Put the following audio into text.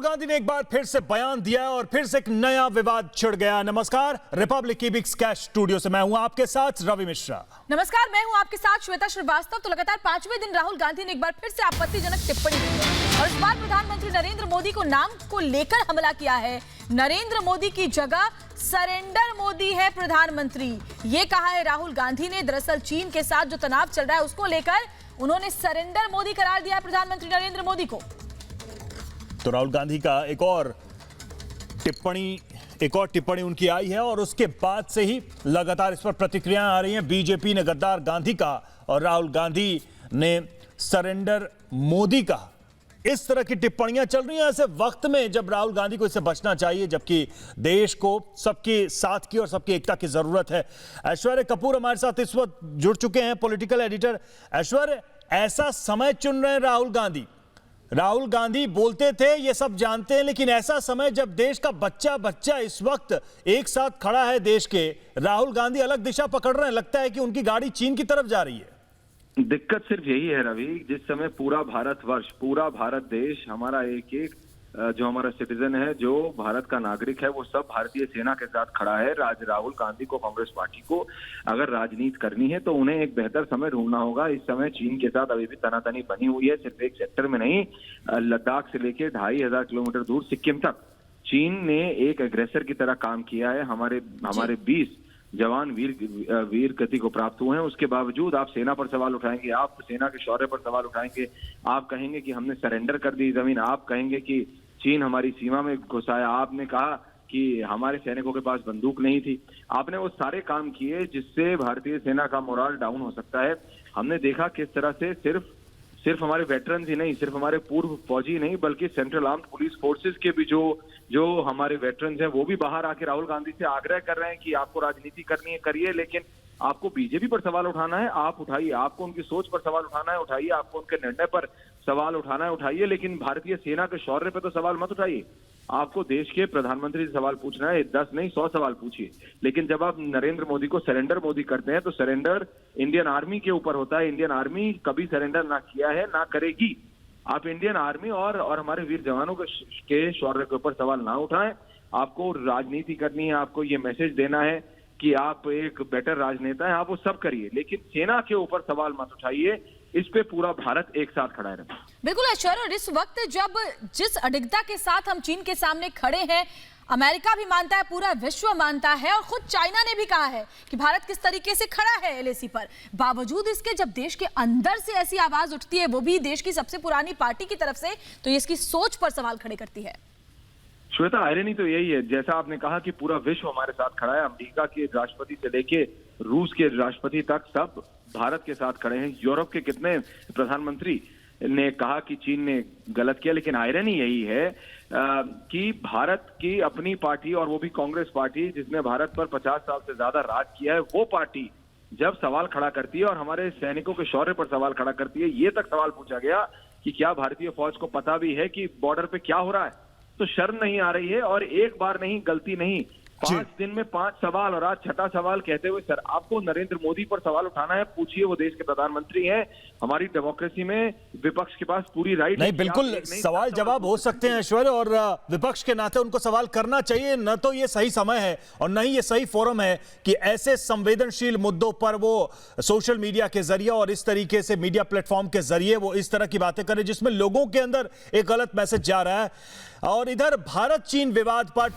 गांधी ने एक बार फिर से बयान दिया और फिर से एक नया विवाद छिड़ गया। नमस्कार, रिपब्लिक की बिग स्कैश स्टूडियो से मैं हूं आपके साथ रवि मिश्रा। नमस्कार, मैं हूं आपके साथ श्वेता श्रीवास्तव। तो लगातार 5वें दिन राहुल गांधी ने एक बार फिर से आपत्तिजनक टिप्पणी की है और इस बार प्रधानमंत्री नरेंद्र मोदी को नाम को लेकर हमला किया है। नरेंद्र मोदी की जगह सरेंडर मोदी है प्रधानमंत्री, ये कहा है राहुल गांधी ने। दरअसल चीन के साथ जो तनाव चल रहा है उसको लेकर उन्होंने सरेंडर मोदी करार दिया प्रधानमंत्री नरेंद्र मोदी को। तो राहुल गांधी का एक और टिप्पणी उनकी आई है और उसके बाद से ही लगातार इस पर प्रतिक्रियाएं आ रही हैं। बीजेपी ने गद्दार गांधी कहा और राहुल गांधी ने सरेंडर मोदी कहा। इस तरह की टिप्पणियां चल रही हैं ऐसे वक्त में जब राहुल गांधी को इससे बचना चाहिए, जबकि देश को सबके साथ की और सबकी एकता की जरूरत है। ऐश्वर्य कपूर हमारे साथ इस वक्त जुड़ चुके हैं, पॉलिटिकल एडिटर। ऐश्वर्य, ऐसा समय चुन रहे हैं राहुल गांधी बोलते थे, ये सब जानते हैं, लेकिन ऐसा समय जब देश का बच्चा इस वक्त एक साथ खड़ा है देश के, राहुल गांधी अलग दिशा पकड़ रहे हैं। लगता है कि उनकी गाड़ी चीन की तरफ जा रही है। दिक्कत सिर्फ यही है रवि, जिस समय पूरा भारतवर्ष, पूरा भारत देश, हमारा एक जो हमारा सिटीजन है, जो भारत का नागरिक है, वो सब भारतीय सेना के साथ खड़ा है। राहुल गांधी को, कांग्रेस पार्टी को अगर राजनीति करनी है तो उन्हें एक बेहतर समय ढूंढना होगा। इस समय चीन के साथ अभी भी तनातनी बनी हुई है, सिर्फ एक सेक्टर में नहीं, लद्दाख से लेके 2500 किलोमीटर दूर सिक्किम तक चीन ने एक एग्रेसर की तरह काम किया है। हमारे 20 जवान वीर गति को प्राप्त हुए हैं। उसके बावजूद आप सेना पर सवाल उठाएंगे, आप सेना के शौर्य पर सवाल उठाएंगे, आप कहेंगे कि हमने सरेंडर कर दी जमीन, आप कहेंगे कि चीन हमारी सीमा में घुसाया, आपने कहा कि हमारे सैनिकों के पास बंदूक नहीं थी। आपने वो सारे काम किए जिससे भारतीय सेना का मोराल डाउन हो सकता है। हमने देखा किस तरह से सिर्फ हमारे वेटरन्स ही नहीं, सिर्फ हमारे पूर्व फौजी नहीं, बल्कि सेंट्रल आर्म्ड पुलिस फोर्सेस के भी जो हमारे वेटरन्स हैं, वो भी बाहर आके राहुल गांधी से आग्रह कर रहे हैं कि आपको राजनीति करनी है, करिए, लेकिन आपको बीजेपी पर सवाल उठाना है, आप उठाइए, आपको उनकी सोच पर सवाल उठाना है, उठाइए, आपको उनके निर्णय पर सवाल उठाना है, उठाइए, लेकिन भारतीय सेना के शौर्य पर तो सवाल मत उठाइए। आपको देश के प्रधानमंत्री से सवाल पूछना है, 10 नहीं 100 सवाल पूछिए। लेकिन जब आप नरेंद्र मोदी को सरेंडर मोदी करते हैं तो सरेंडर इंडियन आर्मी के ऊपर होता है। इंडियन आर्मी कभी सरेंडर ना किया है, ना करेगी। आप इंडियन आर्मी और हमारे वीर जवानों के शौर्य के ऊपर सवाल ना उठाएं। आपको राजनीति करनी है, आपको ये मैसेज देना है कि आप एक बेटर राजनेता हैं, आप वो सब करिए, लेकिन सेना के ऊपर सवाल मत उठाइए। इस पे पूरा भारत एक साथ खड़ा है। बिल्कुल ऐश्वर्य, और इस वक्त जब जिस अडिगता के साथ हम चीन के सामने खड़े हैं, अमेरिका भी मानता है, पूरा विश्व मानता है और खुद चाइना ने भी कहा है कि भारत किस तरीके से खड़ा है एलएसी पर। बावजूद इसके जब देश के अंदर से ऐसी आवाज उठती है, वो भी देश की सबसे पुरानी पार्टी की तरफ से, तो ये इसकी सोच पर सवाल खड़े करती है। श्वेता, आयरनी तो यही है, जैसा आपने कहा कि पूरा विश्व हमारे साथ खड़ा है। अमेरिका के राष्ट्रपति से लेके रूस के राष्ट्रपति तक सब भारत के साथ खड़े हैं। यूरोप के कितने प्रधानमंत्री ने कहा कि चीन ने गलत किया, लेकिन आयरनी यही है कि भारत की अपनी पार्टी, और वो भी कांग्रेस पार्टी जिसने भारत पर 50 साल से ज्यादा राज किया है, वो पार्टी जब सवाल खड़ा करती है और हमारे सैनिकों के शौर्य पर सवाल खड़ा करती है, ये तक सवाल पूछा गया कि क्या भारतीय फौज को पता भी है कि बॉर्डर पे क्या हो रहा है, तो शर्म नहीं आ रही है। और एक बार नहीं, गलती नहीं, 5 दिन में 5 सवाल, और आज 6ठा सवाल कहते हुए सर आपको नरेंद्र मोदी पर सवाल उठाना है। पूछिए, वो देश के प्रधानमंत्री हैं। हमारी डेमोक्रेसी में विपक्ष के पास पूरी राइट नहीं, बिल्कुल सवाल जवाब हो सकते हैं ऐश्वर्य, और विपक्ष के नाते उनको सवाल करना चाहिए। न तो ये सही समय है और न ही ये सही फोरम है कि ऐसे संवेदनशील मुद्दों पर वो सोशल मीडिया के जरिए और इस तरीके से मीडिया प्लेटफॉर्म के जरिए वो इस तरह की बातें करें जिसमें लोगों के अंदर एक गलत मैसेज जा रहा है। और इधर भारत चीन विवाद पर